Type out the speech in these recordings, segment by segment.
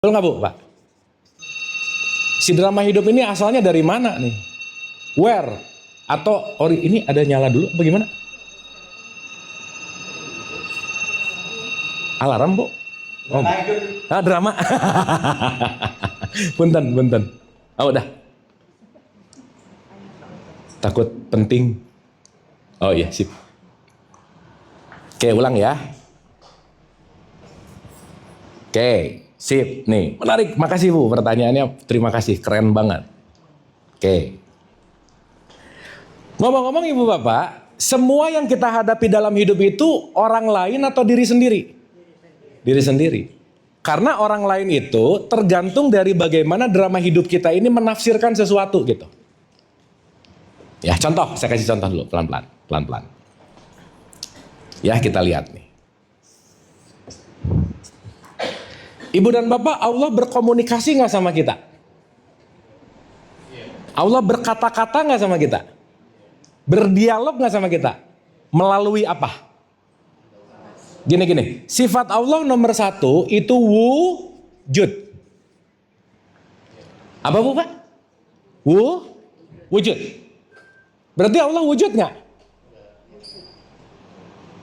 Betul nggak Bu, Pak? Si drama hidup ini asalnya dari mana nih? Where? Atau ini ada nyala dulu bagaimana? Alarm Bu? Oh. Drama. Punten. Oh udah. Takut penting. Oh iya sip. Oke ulang ya. Oke sip nih. Menarik. Makasih Bu pertanyaannya. Terima kasih. Keren banget. Oke. Ngomong-ngomong Ibu Bapak. Semua yang kita hadapi dalam hidup itu orang lain atau diri sendiri? Diri sendiri. Karena orang lain itu tergantung dari bagaimana drama hidup kita ini menafsirkan sesuatu gitu. Ya contoh, saya kasih contoh dulu pelan-pelan. Ya kita lihat nih. Ibu dan Bapak, Allah berkomunikasi nggak sama kita? Allah berkata-kata nggak sama kita? Berdialog nggak sama kita? Melalui apa? Gini, sifat Allah nomor 1 itu wujud. Apa Bu Pak? Wujud. Berarti Allah wujud nggak?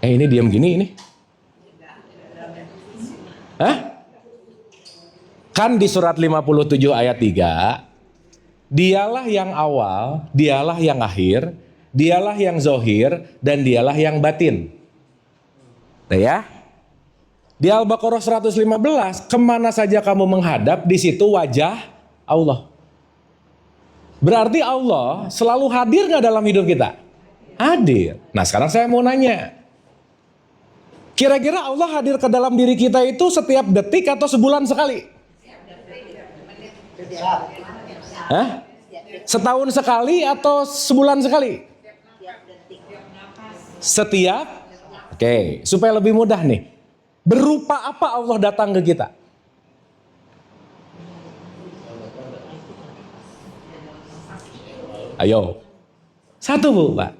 Ini diam gini ini. Hah? Kan di surat 57 ayat 3, dialah yang awal, dialah yang akhir, dialah yang zohir, dan dialah yang batin. Nah ya, di Al-Baqarah 115, kemana saja kamu menghadap, di situ wajah Allah. Berarti Allah selalu hadir nggak dalam hidup kita? Hadir. Nah sekarang saya mau nanya, kira-kira Allah hadir ke dalam diri kita itu setiap detik atau sebulan sekali? Hah? Setahun sekali atau sebulan sekali? Setiap. Oke, supaya lebih mudah nih. Berupa apa Allah datang ke kita? Ayo. Satu Bu, Pak.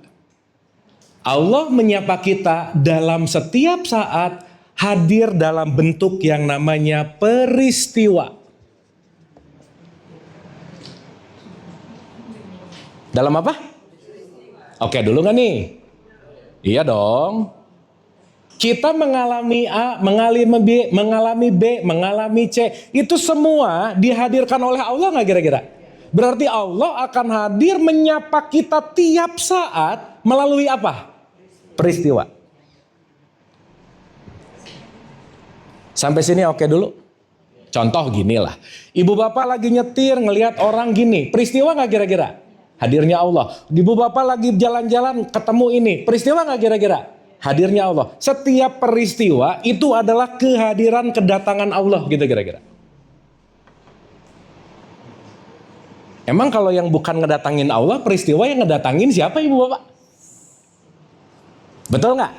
Allah menyapa kita dalam setiap saat, hadir dalam bentuk yang namanya peristiwa. Dalam apa? Oke, dulu nggak nih? Iya dong. Kita mengalami A, mengalami B, mengalami C. Itu semua dihadirkan oleh Allah nggak kira-kira? Berarti Allah akan hadir menyapa kita tiap saat melalui apa? Peristiwa. Sampai sini oke dulu? Contoh gini lah. Ibu bapak lagi nyetir ngelihat orang gini. Peristiwa nggak kira-kira? Hadirnya Allah. Ibu bapak lagi jalan-jalan ketemu ini. Peristiwa nggak kira-kira? Hadirnya Allah. Setiap peristiwa itu adalah kehadiran kedatangan Allah gitu kira-kira. Emang kalau yang bukan ngedatangin Allah, peristiwa yang ngedatangin siapa Ibu Bapak? Betul nggak?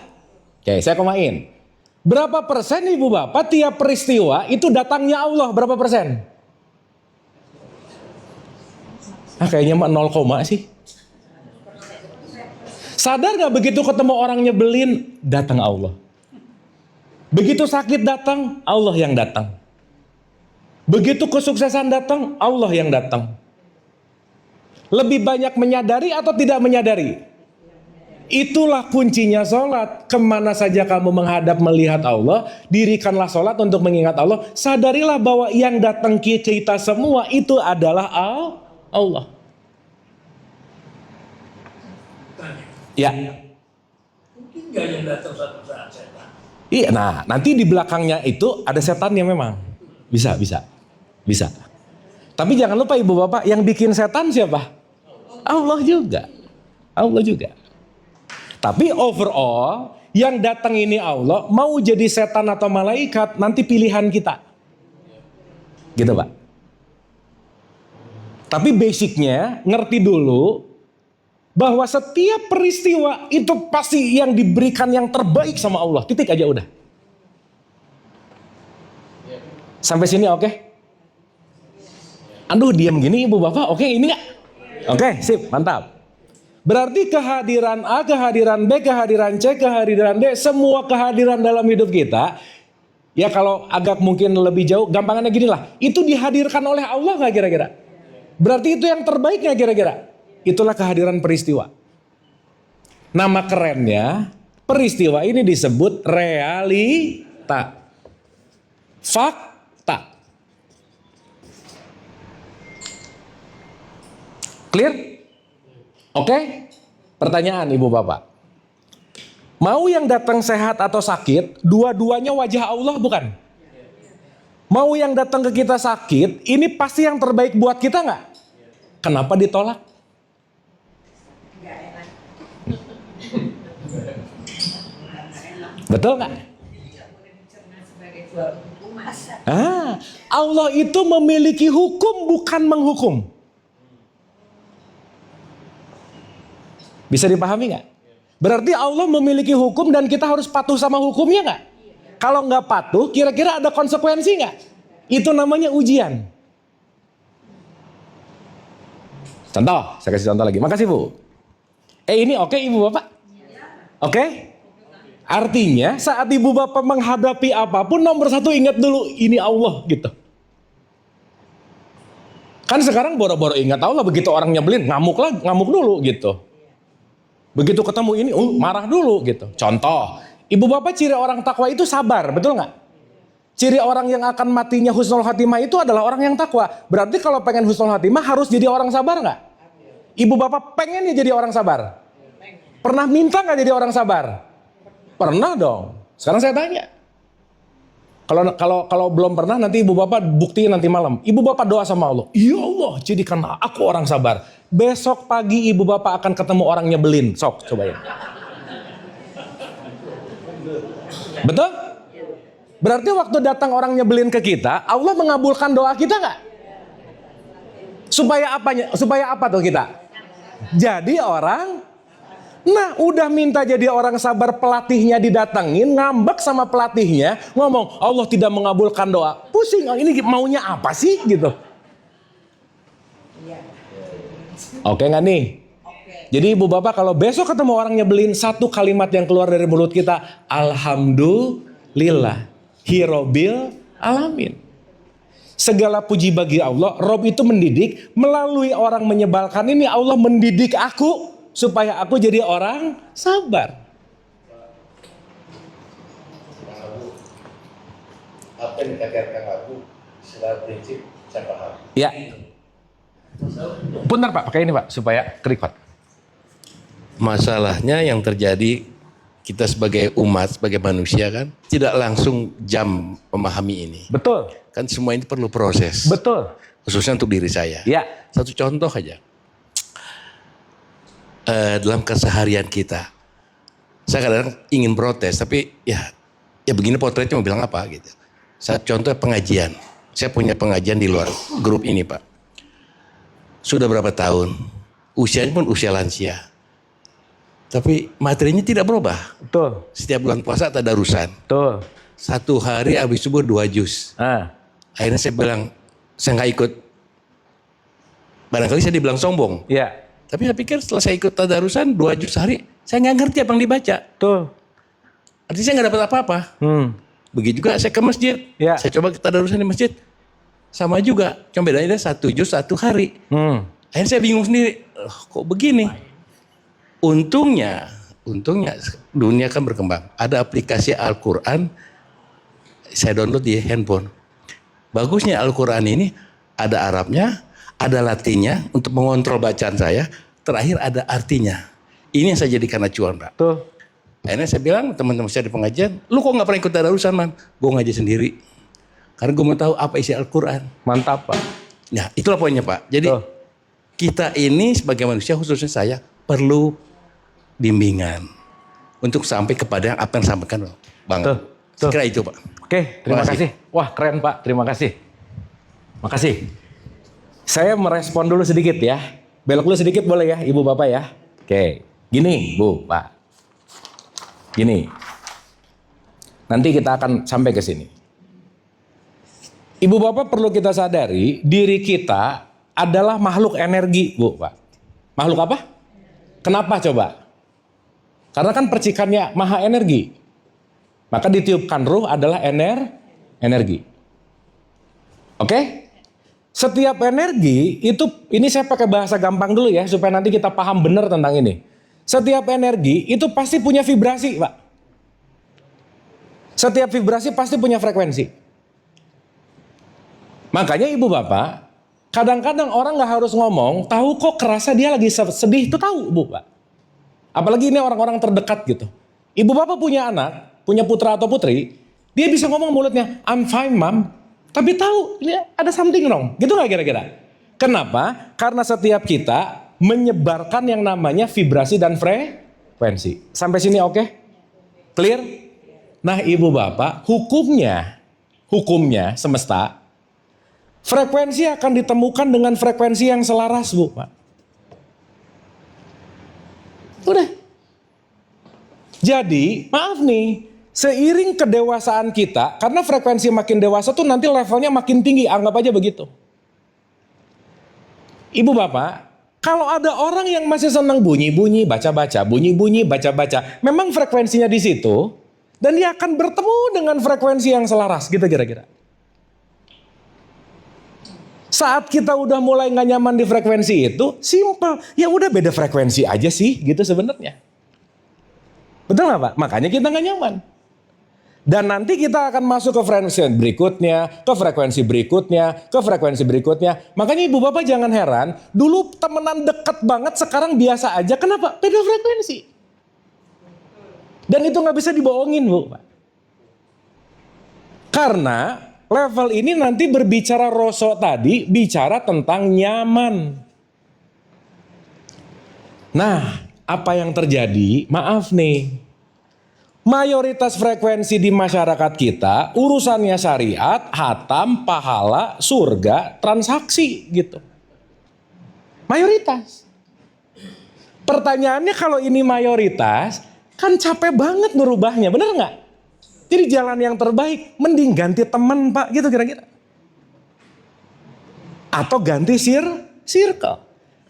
Oke, saya komain. Berapa persen Ibu Bapak tiap peristiwa itu datangnya Allah? Berapa persen? Kayaknya mah 0, sih. Sadar gak begitu ketemu orang nyebelin, datang Allah. Begitu sakit datang, Allah yang datang. Begitu kesuksesan datang, Allah yang datang. Lebih banyak menyadari atau tidak menyadari? Itulah kuncinya sholat. Kemana saja kamu menghadap melihat Allah, dirikanlah sholat untuk mengingat Allah. Sadarilah bahwa yang datang ke kita semua itu adalah Allah. Ya. Mungkin gak yang datang satu saat setan? Iya, nah nanti di belakangnya itu ada setannya memang. Bisa. Tapi jangan lupa Ibu Bapak, yang bikin setan siapa? Allah juga. Tapi overall, yang datang ini Allah, mau jadi setan atau malaikat, nanti pilihan kita. Gitu Pak. Tapi basicnya, ngerti dulu, bahwa setiap peristiwa itu pasti yang diberikan yang terbaik sama Allah. Titik aja udah. Sampai sini oke? Aduh diam gini Ibu Bapak, oke ini gak? Oke, sip, mantap. Berarti kehadiran A, kehadiran B, kehadiran C, kehadiran D, semua kehadiran dalam hidup kita Ya kalau agak mungkin lebih jauh, gampangannya gini lah. Itu dihadirkan oleh Allah nggak kira-kira? Berarti itu yang terbaik nggak kira-kira? Itulah kehadiran peristiwa. Nama kerennya, peristiwa ini disebut realita. Fakta. Clear? Oke? Pertanyaan ibu bapak. Mau yang datang sehat atau sakit, dua-duanya wajah Allah bukan? Mau yang datang ke kita sakit, ini pasti yang terbaik buat kita nggak? Kenapa ditolak? Betul nggak? Allah itu memiliki hukum bukan menghukum. Bisa dipahami nggak? Berarti Allah memiliki hukum dan kita harus patuh sama hukumnya nggak? Kalau nggak patuh, kira-kira ada konsekuensi nggak? Itu namanya ujian. Contoh, saya kasih contoh lagi. Makasih Bu. Ini oke Ibu Bapak? Oke? Artinya saat Ibu Bapak menghadapi apapun, nomor satu ingat dulu, ini Allah gitu. Kan sekarang boro-boro ingat Allah, begitu orang nyebelin, ngamuk dulu gitu. Begitu ketemu ini, marah dulu gitu. Contoh, Ibu Bapak ciri orang takwa itu sabar, betul nggak? Ciri orang yang akan matinya husnul khatimah itu adalah orang yang takwa. Berarti kalau pengen husnul khatimah harus jadi orang sabar nggak? Ibu Bapak pengennya jadi orang sabar? Pernah minta nggak jadi orang sabar? Pernah dong. Sekarang saya tanya. Kalau belum pernah, nanti Ibu Bapak buktiin nanti malam. Ibu Bapak doa sama Allah. Ya Allah, jadikan aku orang sabar. Besok pagi Ibu Bapak akan ketemu orang nyebelin. Sok, coba ya. Betul? Berarti waktu datang orang nyebelin ke kita, Allah mengabulkan doa kita nggak? Supaya apa tuh kita? Jadi orang. Nah, udah minta jadi orang sabar, pelatihnya didatengin, ngambek sama pelatihnya, ngomong Allah tidak mengabulkan doa. Pusing, ini maunya apa sih gitu? Oke nggak nih? Jadi Ibu Bapak kalau besok ketemu orang nyebelin, satu kalimat yang keluar dari mulut kita, Alhamdulillah, Hirobil Alamin. Segala puji bagi Allah. Rob itu mendidik, melalui orang menyebalkan ini Allah mendidik aku supaya aku jadi orang sabar. Apa yang dikatakan Abu secara prinsip saya paham. Ya. Benar Pak, pakai ini Pak supaya kerikot. Masalahnya yang terjadi, kita sebagai umat, sebagai manusia kan tidak langsung jam memahami ini. Betul. Kan semua ini perlu proses. Betul. Khususnya untuk diri saya. Ya. Satu contoh aja. Dalam keseharian kita, saya kadang ingin protes, tapi ya begini potretnya mau bilang apa gitu. Contoh pengajian, saya punya pengajian di luar grup ini Pak. Sudah berapa tahun, usianya pun usia lansia, tapi materinya tidak berubah. Betul. Setiap bulan puasa tadarusan. Betul. Satu hari habis subuh 2 juz. Akhirnya saya bilang, saya nggak ikut. Barangkali saya dibilang sombong. Ya. Tapi saya pikir setelah saya ikut tadarusan 2 juz sehari, saya nggak ngerti apa yang dibaca. Tuh. Artinya saya nggak dapat apa-apa. Begitu juga saya ke masjid. Ya. Saya coba tadarusan di masjid. Sama juga. Cuma bedanya 1 juz 1 hari. Akhirnya saya bingung sendiri. Kok begini? Untungnya dunia kan berkembang. Ada aplikasi Al-Quran. Saya download di handphone. Bagusnya Al-Quran ini ada Arabnya, ada Latinnya untuk mengontrol bacaan saya. Terakhir ada artinya. Ini yang saya jadikan acuan Pak. Tuh. Akhirnya saya bilang teman-teman saya di pengajian, lu kok gak pernah ikut tadarusan man? Gue ngaji sendiri. Karena gue mau tahu apa isi Al-Quran. Mantap Pak. Nah itulah poinnya Pak. Jadi kita ini sebagai manusia, khususnya saya, perlu bimbingan. Untuk sampai kepada apa yang disampaikan Bang. Saya kira itu Pak. Oke, terima kasih. Wah keren Pak, terima kasih. Makasih. Saya merespon dulu sedikit ya. Belok dulu sedikit boleh ya Ibu Bapak ya. Oke, gini Bu, Pak. Gini. Nanti kita akan sampai ke sini. Ibu Bapak perlu kita sadari, diri kita adalah makhluk energi, Bu, Pak. Makhluk apa? Kenapa coba? Karena kan percikannya maha energi. Maka ditiupkan ruh adalah energi. energi. Oke? Setiap energi itu, ini saya pakai bahasa gampang dulu ya, supaya nanti kita paham benar tentang ini. Setiap energi itu pasti punya vibrasi, Pak. Setiap vibrasi pasti punya frekuensi. Makanya ibu bapak, kadang-kadang orang nggak harus ngomong, tahu kok kerasa dia lagi sedih, itu tahu bu pak. Apalagi ini orang-orang terdekat gitu. Ibu bapak punya anak, punya putra atau putri, dia bisa ngomong mulutnya, I'm fine mom, tapi tahu ini ada something wrong, gitu nggak kira-kira? Kenapa? Karena setiap kita menyebarkan yang namanya vibrasi dan frekuensi. Sampai sini oke? Clear? Nah ibu bapak, hukumnya semesta, frekuensi akan ditemukan dengan frekuensi yang selaras bu pak. Udah. Jadi maaf nih, seiring kedewasaan kita, karena frekuensi makin dewasa tuh nanti levelnya makin tinggi, anggap aja begitu. Ibu bapak, kalau ada orang yang masih senang bunyi-bunyi, baca-baca, bunyi-bunyi, baca-baca, memang frekuensinya di situ, dan dia akan bertemu dengan frekuensi yang selaras, gitu kira-kira. Saat kita udah mulai nggak nyaman di frekuensi itu, simple, ya udah beda frekuensi aja sih, gitu sebenarnya. Betul nggak Pak? Makanya kita nggak nyaman. Dan nanti kita akan masuk ke frekuensi berikutnya, ke frekuensi berikutnya, ke frekuensi berikutnya. Makanya ibu bapak jangan heran, dulu temenan deket banget, sekarang biasa aja. Kenapa? Beda frekuensi. Dan itu nggak bisa dibohongin bu. Karena level ini nanti berbicara Rosso tadi, bicara tentang nyaman. Nah, apa yang terjadi? Maaf nih. Mayoritas frekuensi di masyarakat kita urusannya syariat, hatam, pahala, surga, transaksi gitu. Mayoritas. Pertanyaannya kalau ini mayoritas, kan capek banget ngerubahnya, bener nggak? Jadi jalan yang terbaik, mending ganti teman pak, gitu kira-kira. Atau ganti circle.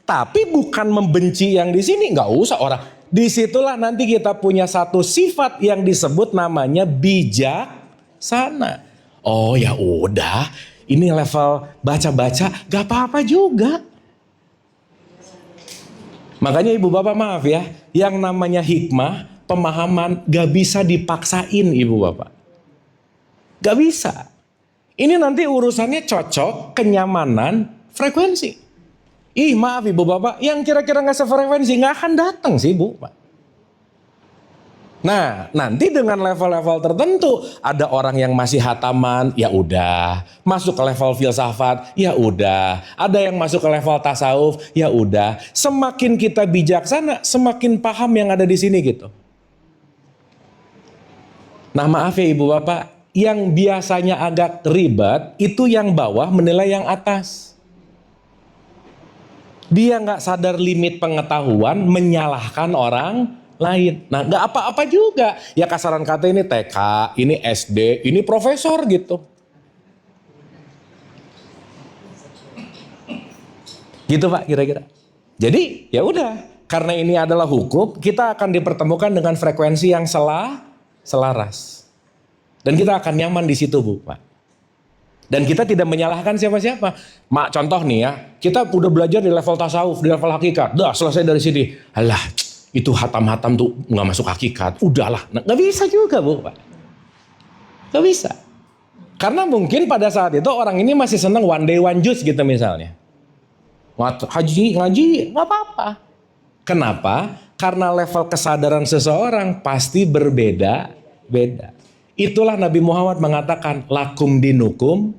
Tapi bukan membenci yang di sini, nggak usah orang. Disitulah nanti kita punya satu sifat yang disebut namanya bijaksana. Oh ya udah, ini level baca-baca, gak apa-apa juga. Makanya ibu bapak maaf ya, yang namanya hikmah, pemahaman gak bisa dipaksain ibu bapak. Gak bisa. Ini nanti urusannya cocok, kenyamanan, frekuensi. Ih maaf ibu bapak, yang kira-kira gak sefrekuensi gak akan datang sih bu. Nah nanti dengan level-level tertentu, ada orang yang masih hataman, ya udah. Masuk ke level filsafat, ya udah. Ada yang masuk ke level tasawuf, ya udah. Semakin kita bijaksana, semakin paham yang ada di sini gitu. Nah maaf ya ibu bapak, yang biasanya agak ribet, itu yang bawah menilai yang atas. Dia nggak sadar limit pengetahuan, menyalahkan orang lain. Nah nggak apa-apa juga. Ya kasaran kata ini TK, ini SD, ini profesor gitu. Gitu Pak kira-kira. Jadi ya udah, karena ini adalah hukum, kita akan dipertemukan dengan frekuensi yang selaras. Dan kita akan nyaman di situ Bu Pak. Dan kita tidak menyalahkan siapa-siapa. Contoh nih ya, kita udah belajar di level tasawuf, di level hakikat. Dah selesai dari sini. Alah, itu hatam-hatam tuh nggak masuk hakikat. Udahlah, nggak bisa juga bu, Pak. Nggak bisa. Karena mungkin pada saat itu orang ini masih senang one day one juice gitu misalnya. Haji, ngaji, nggak apa-apa. Kenapa? Karena level kesadaran seseorang pasti berbeda-beda. Itulah Nabi Muhammad mengatakan lakum dinukum,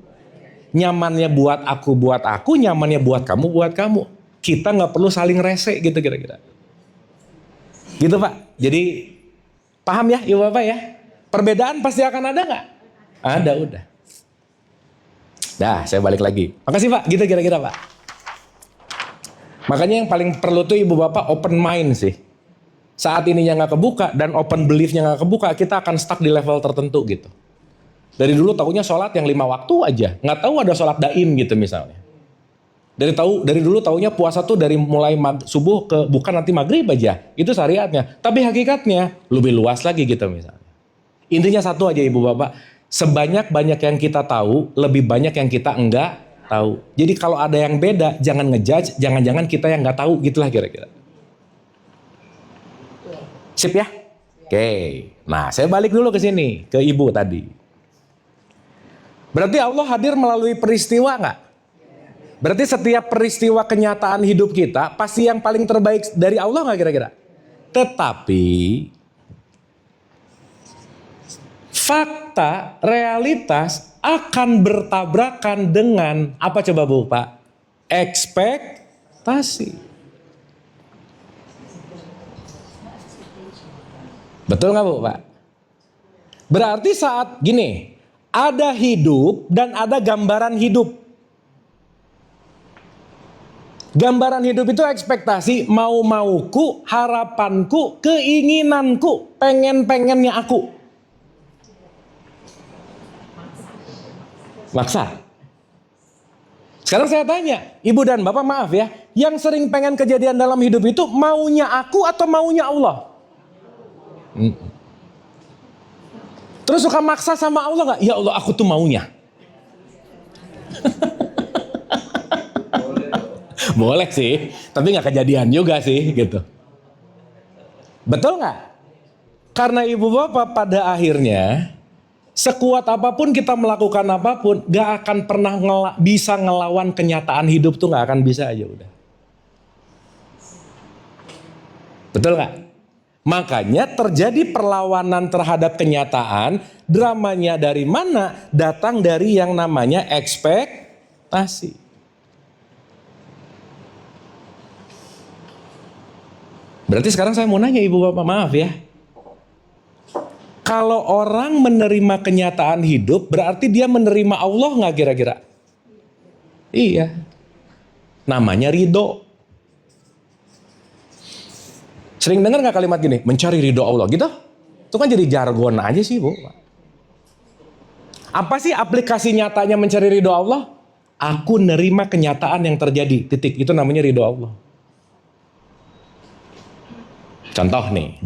nyamannya buat aku, nyamannya buat kamu. Kita nggak perlu saling rese gitu kira-kira. Gitu Pak. Jadi paham ya ibu bapak ya? Perbedaan pasti akan ada nggak? Ada udah. Dah saya balik lagi. Makasih Pak. Gitu kira-kira Pak. Makanya yang paling perlu tuh ibu bapak open mind sih. Saat ininya nggak kebuka dan open beliefnya nggak kebuka, kita akan stuck di level tertentu gitu. Dari dulu taunya sholat yang 5 waktu aja, nggak tahu ada sholat daim gitu misalnya. Dari dulu taunya puasa tuh dari mulai subuh ke bukan nanti maghrib aja, itu syariatnya. Tapi hakikatnya lebih luas lagi gitu misalnya. Intinya satu aja ibu bapak, sebanyak-banyak yang kita tahu, lebih banyak yang kita enggak tahu. Jadi kalau ada yang beda, jangan ngejudge, jangan-jangan kita yang nggak tahu, gitulah kira-kira. Sip ya? Oke. Nah, saya balik dulu ke sini, ke ibu tadi. Berarti Allah hadir melalui peristiwa nggak? Berarti setiap peristiwa kenyataan hidup kita, pasti yang paling terbaik dari Allah nggak kira-kira? Tetapi fakta, realitas akan bertabrakan dengan apa coba Bu Pak? Ekspektasi. Betul nggak Bu Pak? Berarti saat gini, ada hidup dan ada gambaran hidup. Gambaran hidup itu ekspektasi, mau-mauku, harapanku, keinginanku, pengen-pengennya aku. Maksa. Sekarang saya tanya, Ibu dan Bapak maaf ya, yang sering pengen kejadian dalam hidup itu maunya aku atau maunya Allah? Terus suka maksa sama Allah nggak? Ya Allah, aku tuh maunya. Boleh sih, tapi nggak kejadian juga sih, gitu. Betul nggak? Karena ibu bapak pada akhirnya, sekuat apapun kita melakukan apapun, nggak akan pernah bisa ngelawan kenyataan hidup tuh, nggak akan bisa aja udah. Betul nggak? Makanya terjadi perlawanan terhadap kenyataan, dramanya dari mana? Datang dari yang namanya ekspektasi. Berarti sekarang saya mau nanya ibu bapak, maaf ya. Kalau orang menerima kenyataan hidup, berarti dia menerima Allah nggak kira-kira? Iya. Namanya ridho. Sering dengar nggak kalimat gini, mencari ridho Allah gitu? Itu kan jadi jargon aja sih Bu. Apa sih aplikasi nyatanya mencari ridho Allah? Aku nerima kenyataan yang terjadi, titik. Itu namanya ridho Allah. Contoh nih,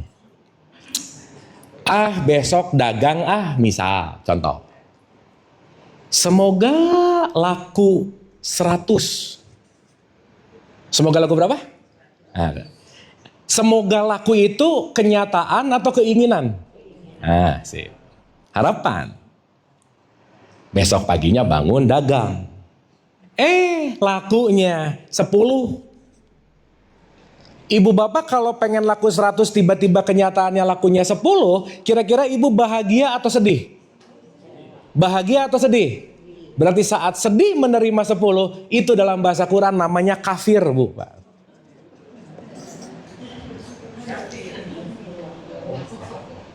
besok dagang misal, contoh. Semoga laku 100. Semoga laku berapa? Semoga laku itu kenyataan atau keinginan? Sip. Harapan. Besok paginya bangun dagang. Lakunya 10. Ibu bapak kalau pengen laku 100 tiba-tiba kenyataannya lakunya 10, kira-kira ibu bahagia atau sedih? Bahagia atau sedih? Berarti saat sedih menerima 10, itu dalam bahasa Quran namanya kafir Bu.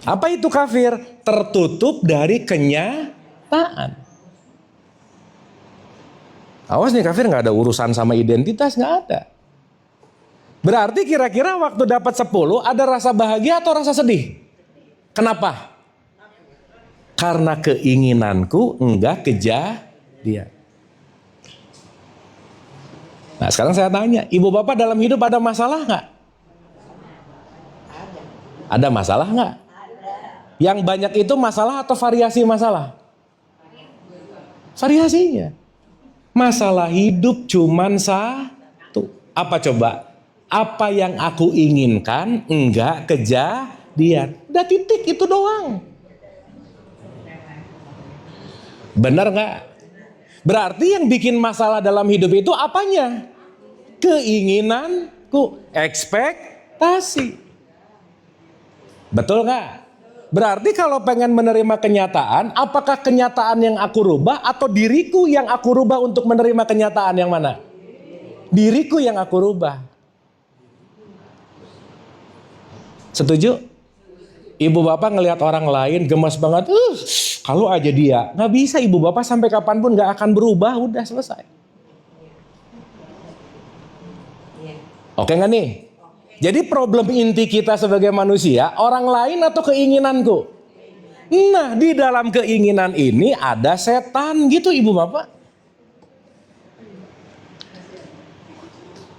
Apa itu kafir? Tertutup dari kenyataan. Awas nih, kafir nggak ada urusan sama identitas, nggak ada. Berarti kira-kira waktu dapat 10 ada rasa bahagia atau rasa sedih? Kenapa? Karena keinginanku enggak kejadian. Nah sekarang saya tanya, ibu bapak dalam hidup ada masalah nggak? Ada masalah nggak? Yang banyak itu masalah atau variasi masalah? Variasinya. Masalah hidup cuman satu. Apa coba? Apa yang aku inginkan enggak kejadian. Udah titik itu doang. Benar nggak? Berarti yang bikin masalah dalam hidup itu apanya? Keinginanku, ekspektasi. Betul nggak? Berarti kalau pengen menerima kenyataan, apakah kenyataan yang aku rubah atau diriku yang aku rubah untuk menerima kenyataan yang mana? Diriku yang aku rubah. Setuju? Ibu bapak ngelihat orang lain gemas banget, kalau aja dia, nggak bisa ibu bapak sampai kapanpun nggak akan berubah, udah selesai. Oke nggak nih? Jadi problem inti kita sebagai manusia, orang lain atau keinginanku? Nah di dalam keinginan ini ada setan gitu ibu bapak.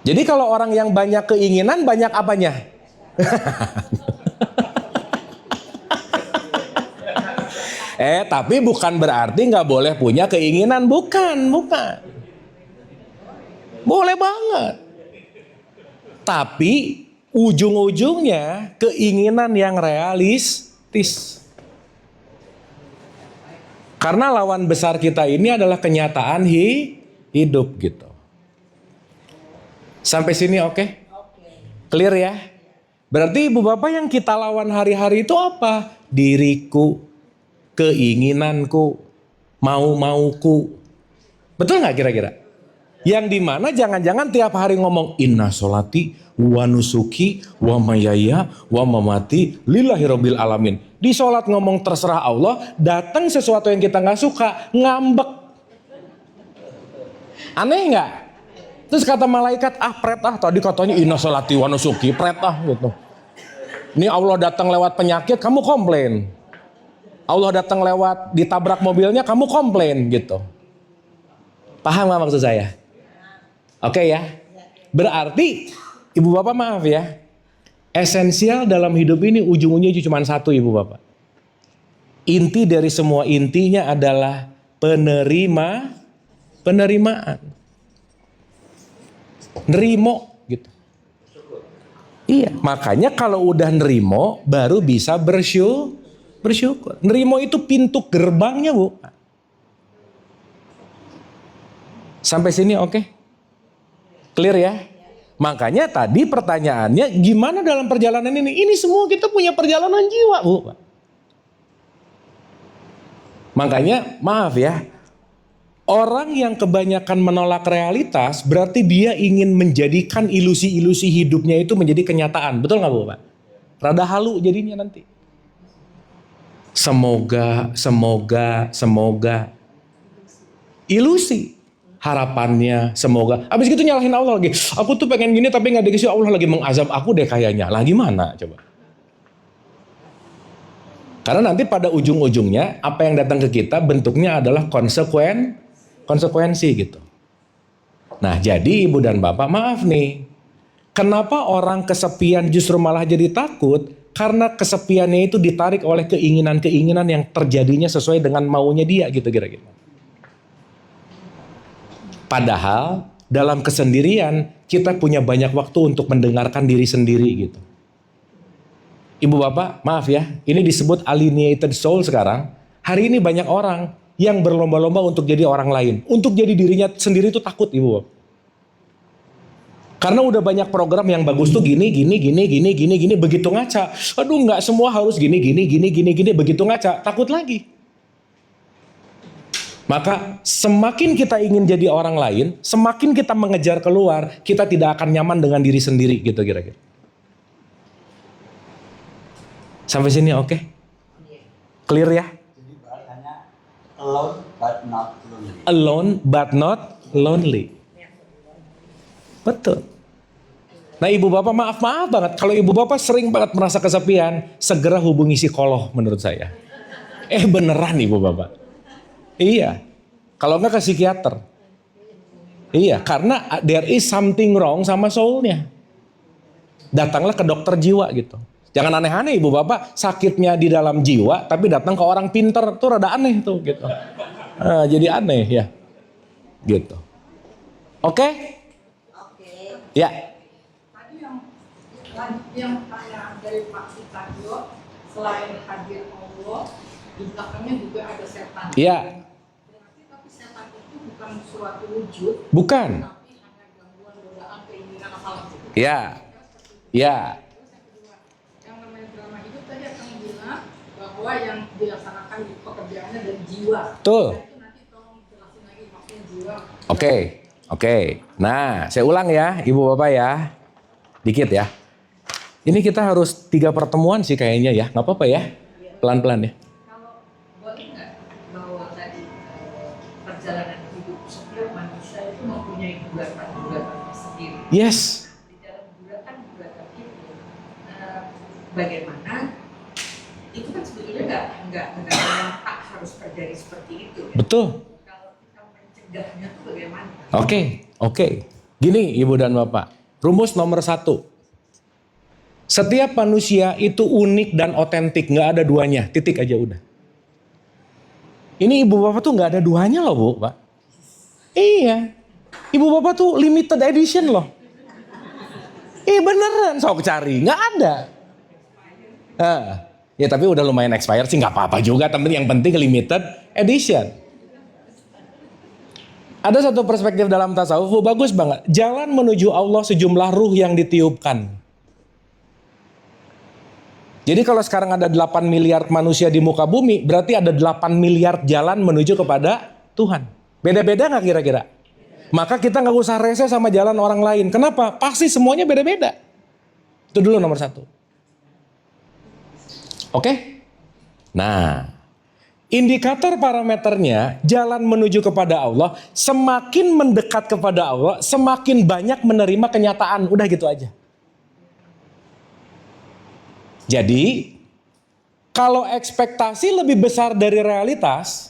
Jadi kalau orang yang banyak keinginan, banyak apanya? Tapi bukan berarti nggak boleh punya keinginan, bukan. Boleh banget. Tapi ujung-ujungnya keinginan yang realistis. Karena lawan besar kita ini adalah kenyataan hidup gitu. Sampai sini oke? Clear ya? Berarti ibu bapak yang kita lawan hari-hari itu apa? Diriku, keinginanku, mau-mauku. Betul nggak kira-kira? Yang dimana jangan-jangan tiap hari ngomong inna sholati wa nusuki wa mayaya wa mamati lillahi rabbil alamin. Di sholat ngomong terserah Allah, datang sesuatu yang kita nggak suka, ngambek. Aneh nggak? Terus kata malaikat, pret tadi katanya inna sholati wa nusuki, pret gitu. Ini Allah datang lewat penyakit, kamu komplain. Allah datang lewat ditabrak mobilnya, kamu komplain gitu. Paham nggak maksud saya? Oke ya, berarti ibu bapak maaf ya, esensial dalam hidup ini ujung-ujungnya cuma satu ibu bapak. Inti dari semua intinya adalah penerimaan. Nerimo gitu. Iya, makanya kalau udah nerimo baru bisa bersyukur. Nerimo itu pintu gerbangnya bu. Sampai sini oke? Clear ya? Makanya tadi pertanyaannya gimana dalam perjalanan ini? Ini semua kita punya perjalanan jiwa, Bu. Makanya maaf ya, orang yang kebanyakan menolak realitas berarti dia ingin menjadikan ilusi-ilusi hidupnya itu menjadi kenyataan. Betul nggak Bu, Pak? Rada halu jadinya nanti. Semoga ilusi. Harapannya semoga. Habis gitu nyalahin Allah lagi. Aku tuh pengen gini tapi nggak dikasih, Allah lagi mengazab aku deh kayaknya. Lah gimana coba? Karena nanti pada ujung-ujungnya apa yang datang ke kita bentuknya adalah konsekuensi gitu. Nah jadi ibu dan bapak maaf nih. Kenapa orang kesepian justru malah jadi takut? Karena kesepiannya itu ditarik oleh keinginan-keinginan yang terjadinya sesuai dengan maunya dia gitu kira-kira. Padahal dalam kesendirian kita punya banyak waktu untuk mendengarkan diri sendiri gitu. Ibu bapak maaf ya, ini disebut alienated soul sekarang. Hari ini banyak orang yang berlomba-lomba untuk jadi orang lain. Untuk jadi dirinya sendiri itu takut ibu bapak. Karena udah banyak program yang bagus tuh gini, begitu ngaca. Aduh nggak semua harus gini, begitu ngaca. Takut lagi. Maka semakin kita ingin jadi orang lain, semakin kita mengejar keluar, kita tidak akan nyaman dengan diri sendiri gitu kira-kira. Sampai sini oke? Clear ya? Jadi bahasanya alone but not lonely. Alone but not lonely. Betul. Nah ibu bapak maaf banget. Kalau ibu bapak sering banget merasa kesepian, segera hubungi psikolog menurut saya. Beneran ibu bapak. Iya, kalau enggak ke psikiater. Iya, karena there is something wrong sama soulnya. Datanglah ke dokter jiwa gitu. Jangan aneh-aneh ibu bapak, sakitnya di dalam jiwa, tapi datang ke orang pinter, tuh rada aneh tuh gitu. Jadi aneh ya, gitu. Oke? Ya. Tadi yang pertanyaan dari Pak Sutarjo, selain hadir Allah, di belakangnya juga ada setan. Iya. Tapi setan itu bukan suatu wujud. Bukan. Tapi hanya gangguan, godaan, keinginan apalagi. Iya. Iya. Terus yang kedua, yang namanya drama hidup tadi akan bilang bahwa yang dilaksanakan di pekerjaannya dari jiwa. Betul. Dan itu nanti tolong jelasin lagi maksudnya jiwa. Oke. Nah, saya ulang ya, ibu bapak ya. Dikit ya. Ini kita harus 3 pertemuan sih kayaknya ya. Nggak apa-apa ya. Pelan-pelan ya. Kalau boleh nggak bahwa tadi perjalanan hidup setiap manusia itu mempunyai gugatan sendiri. Yes. Di dalam gugatan itu bagaimana itu kan sebetulnya nggak harus terjadi seperti itu. Ya? Betul. Kalau kita mencegahnya itu bagaimana? Oke. Gini ibu dan bapak. Rumus nomor 1. Setiap manusia itu unik dan otentik. Nggak ada duanya. Titik aja udah. Ini ibu bapak tuh nggak ada duanya loh bu, Pak. Iya, ibu bapak tuh limited edition loh. Beneran, sok cari, nggak ada. Ya tapi udah lumayan expired sih, nggak apa-apa juga. Tapi yang penting limited edition. Ada satu perspektif dalam tasawuf, bagus banget. Jalan menuju Allah sejumlah ruh yang ditiupkan. Jadi kalau sekarang ada 8 miliar manusia di muka bumi, berarti ada 8 miliar jalan menuju kepada Tuhan. Beda-beda nggak kira-kira? Maka kita nggak usah rese sama jalan orang lain. Kenapa? Pasti semuanya beda-beda. Itu dulu nomor satu. Oke? Nah, indikator parameternya jalan menuju kepada Allah, semakin mendekat kepada Allah, semakin banyak menerima kenyataan. Udah gitu aja. Jadi, kalau ekspektasi lebih besar dari realitas,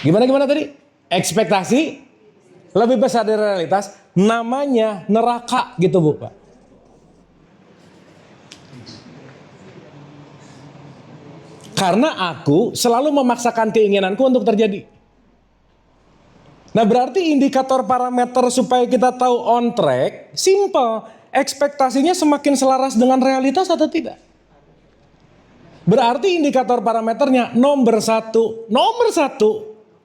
gimana tadi? Ekspektasi lebih besar dari realitas, namanya neraka gitu Bu, Pak. Karena aku selalu memaksakan keinginanku untuk terjadi. Nah berarti indikator parameter supaya kita tahu on track, simple. Ekspektasinya semakin selaras dengan realitas atau tidak? Berarti indikator parameternya nomor satu,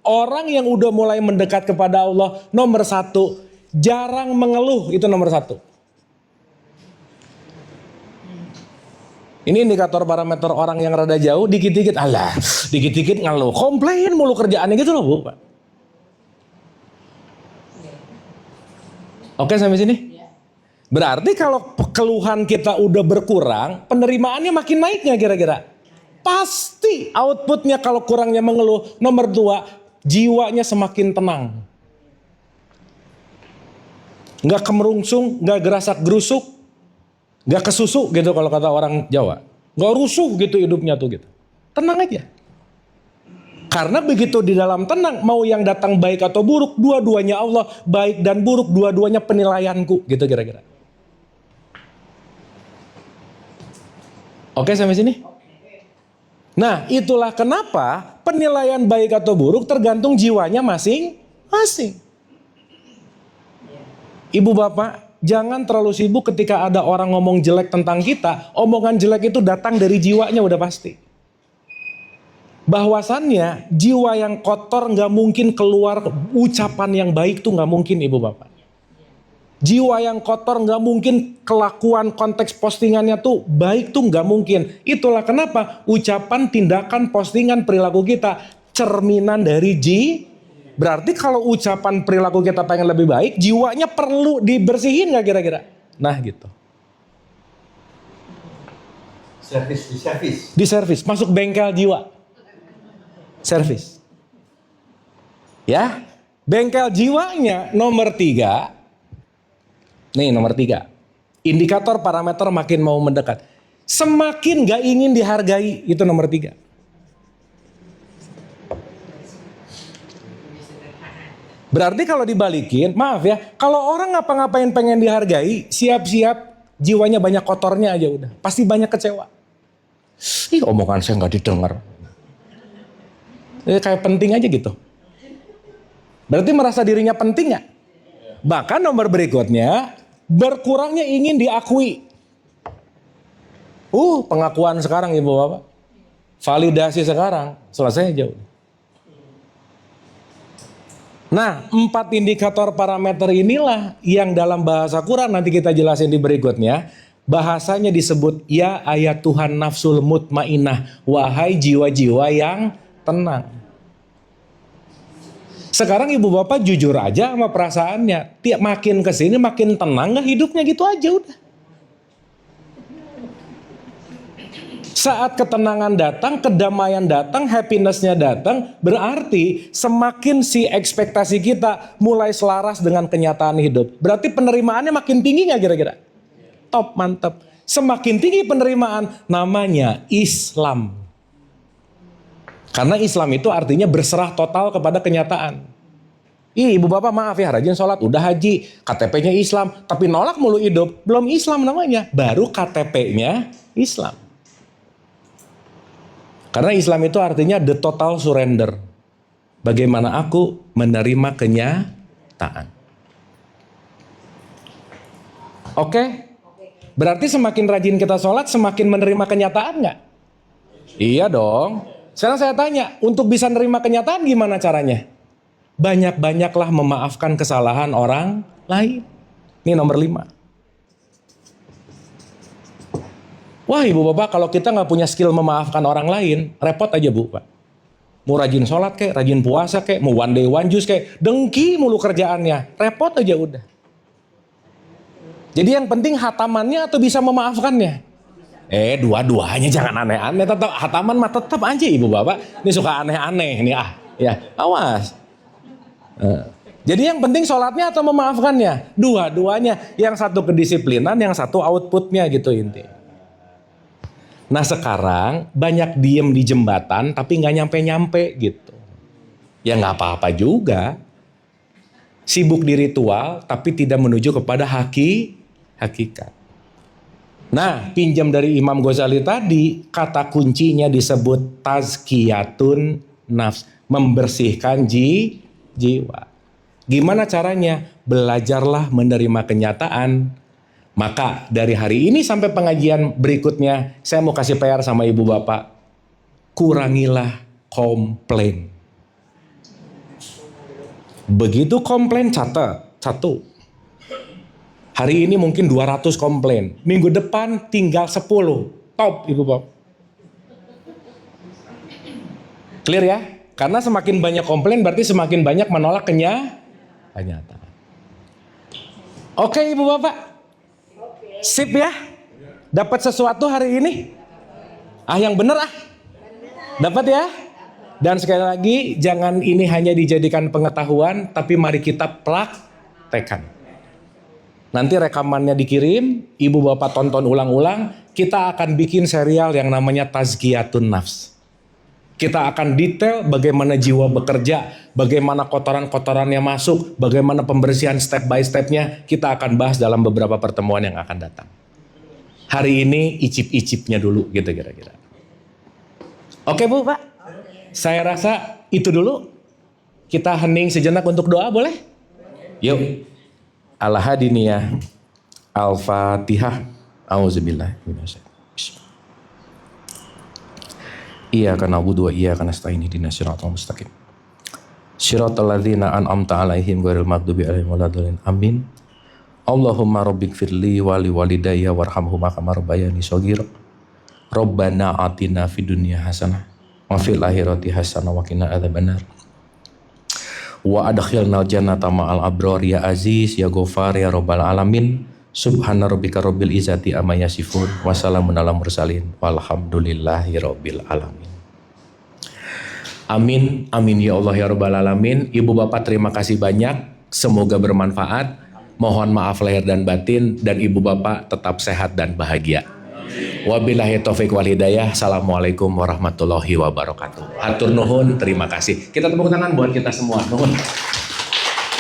orang yang udah mulai mendekat kepada Allah, nomor satu, jarang mengeluh, itu nomor satu. Ini indikator parameter orang yang rada jauh, dikit-dikit ngeluh, komplain mulu kerjaannya gitu loh Bu. Oke sampai sini? Berarti kalau keluhan kita udah berkurang, penerimaannya makin naiknya kira-kira. Pasti outputnya kalau kurangnya mengeluh. Nomor dua, jiwanya semakin tenang. Nggak kemerungsung, nggak gerasak gerusuk, nggak kesusu gitu kalau kata orang Jawa. Nggak rusuh gitu hidupnya tuh gitu. Tenang aja. Karena begitu di dalam tenang, mau yang datang baik atau buruk, dua-duanya Allah, baik dan buruk, dua-duanya penilaianku gitu kira-kira. Oke sampai sini? Nah itulah kenapa penilaian baik atau buruk tergantung jiwanya masing-masing. Ibu bapak, jangan terlalu sibuk ketika ada orang ngomong jelek tentang kita. Omongan jelek itu datang dari jiwanya udah pasti. Bahwasannya jiwa yang kotor gak mungkin keluar ucapan yang baik tuh gak mungkin ibu bapak. Jiwa yang kotor gak mungkin kelakuan konteks postingannya tuh baik tuh gak mungkin. Itulah kenapa ucapan, tindakan, postingan, perilaku kita cerminan dari Berarti kalau ucapan perilaku kita pengen lebih baik, jiwanya perlu dibersihin gak kira-kira? Nah gitu. Di servis, masuk bengkel jiwa. Servis. Ya, bengkel jiwanya nomor 3. Nih nomor 3, indikator parameter makin mau mendekat. Semakin gak ingin dihargai, itu nomor 3. Berarti kalau dibalikin, maaf ya, kalau orang ngapa-ngapain pengen dihargai, siap-siap jiwanya banyak kotornya aja udah. Pasti banyak kecewa. Omongan saya gak didengar. Kayak penting aja gitu. Berarti merasa dirinya penting gak? Bahkan nomor berikutnya, berkurangnya ingin diakui. Pengakuan sekarang ibu bapak. Validasi sekarang, selesai jauh. Nah, 4 indikator parameter inilah yang dalam bahasa Quran nanti kita jelasin di berikutnya. Bahasanya disebut, ya ayat Tuhan nafsul mutmainah, wahai jiwa-jiwa yang tenang. Sekarang ibu bapak jujur aja sama perasaannya. Tiap makin kesini makin tenang gak hidupnya gitu aja udah. Saat ketenangan datang, kedamaian datang, happinessnya datang, berarti semakin si ekspektasi kita mulai selaras dengan kenyataan hidup. Berarti penerimaannya makin tinggi gak kira-kira? Top, mantap. Semakin tinggi penerimaan, namanya Islam. Karena Islam itu artinya berserah total kepada kenyataan. Ibu bapak maaf ya, rajin sholat, udah haji, KTP-nya Islam, tapi nolak mulu hidup, belum Islam namanya, baru KTP-nya Islam. Karena Islam itu artinya the total surrender. Bagaimana aku menerima kenyataan. Oke? Berarti semakin rajin kita sholat, semakin menerima kenyataan nggak? Iya dong. Sekarang saya tanya, untuk bisa menerima kenyataan gimana caranya? Banyak-banyaklah memaafkan kesalahan orang lain. Ini nomor 5. Wah ibu bapak, kalau kita nggak punya skill memaafkan orang lain, repot aja bu pak. Mau rajin sholat kek, rajin puasa kek, mau one day one juice kek, dengki mulu kerjaannya, repot aja udah. Jadi yang penting hatamannya atau bisa memaafkannya. Dua-duanya jangan aneh-aneh, tetap hataman mah tetap aja ibu bapak. Ini suka aneh-aneh nih ya awas. Jadi yang penting sholatnya atau memaafkannya, dua-duanya. Yang satu kedisiplinan, yang satu outputnya gitu inti. Nah sekarang banyak diem di jembatan tapi nggak nyampe-nyampe gitu. Ya nggak apa-apa juga. Sibuk di ritual tapi tidak menuju kepada hakikat. Nah pinjam dari Imam Ghazali tadi, kata kuncinya disebut tazkiyatun nafs, membersihkan jiwa. Gimana caranya? Belajarlah menerima kenyataan. Maka dari hari ini sampai pengajian berikutnya, saya mau kasih PR sama ibu bapak. Kurangilah komplain. Begitu komplain catat, 1. Hari ini mungkin 200 komplain. Minggu depan tinggal 10. Top ibu bapak. Clear ya? Karena semakin banyak komplain berarti semakin banyak menolak kenyataan. Oke ibu bapak. Sip ya? Dapat sesuatu hari ini? Yang bener Dapat ya? Dan sekali lagi, jangan ini hanya dijadikan pengetahuan, tapi mari kita praktekkan. Nanti rekamannya dikirim, ibu bapak tonton ulang-ulang, kita akan bikin serial yang namanya Tazkiyatun Nafs. Kita akan detail bagaimana jiwa bekerja, bagaimana kotoran-kotorannya masuk, bagaimana pembersihan step by stepnya. Kita akan bahas dalam beberapa pertemuan yang akan datang. Hari ini icip-icipnya dulu gitu kira-kira. Oke bu pak, saya rasa itu dulu. Kita hening sejenak untuk doa boleh? Yuk. Al-Hadiniyah, Al-Fatihah, Auzubillah. Iyyaka na'budu wa iyyaka nasta'in ihdinas siratal mustaqim. Shiratal ladzina an'amta 'alaihim ghairil maghdubi 'alaihim waladdallin. Amin. Allahumma rabbighfirli wa li walidayya warhamhuma kama rabbayani shaghira. Rabbana atina fid dunya hasanah wa fil akhirati hasanah wa qina adzabannar. Wa adkhilnal jannata ma'al abrar ya aziz ya ghafar ya rabbal alamin. Subhana rabbika rabbil izzati amma yasifun wa salamun alal mursalin walhamdulillahi rabbil alamin. Amin, amin ya Allah ya rabbal alamin. Ibu bapak terima kasih banyak, semoga bermanfaat. Mohon maaf lahir dan batin, dan ibu bapak tetap sehat dan bahagia. Wabillahi taufik wal hidayah. Assalamualaikum warahmatullahi wabarakatuh. Hatur nuhun, terima kasih. Kita tepuk tangan buat kita semua. Nuhun.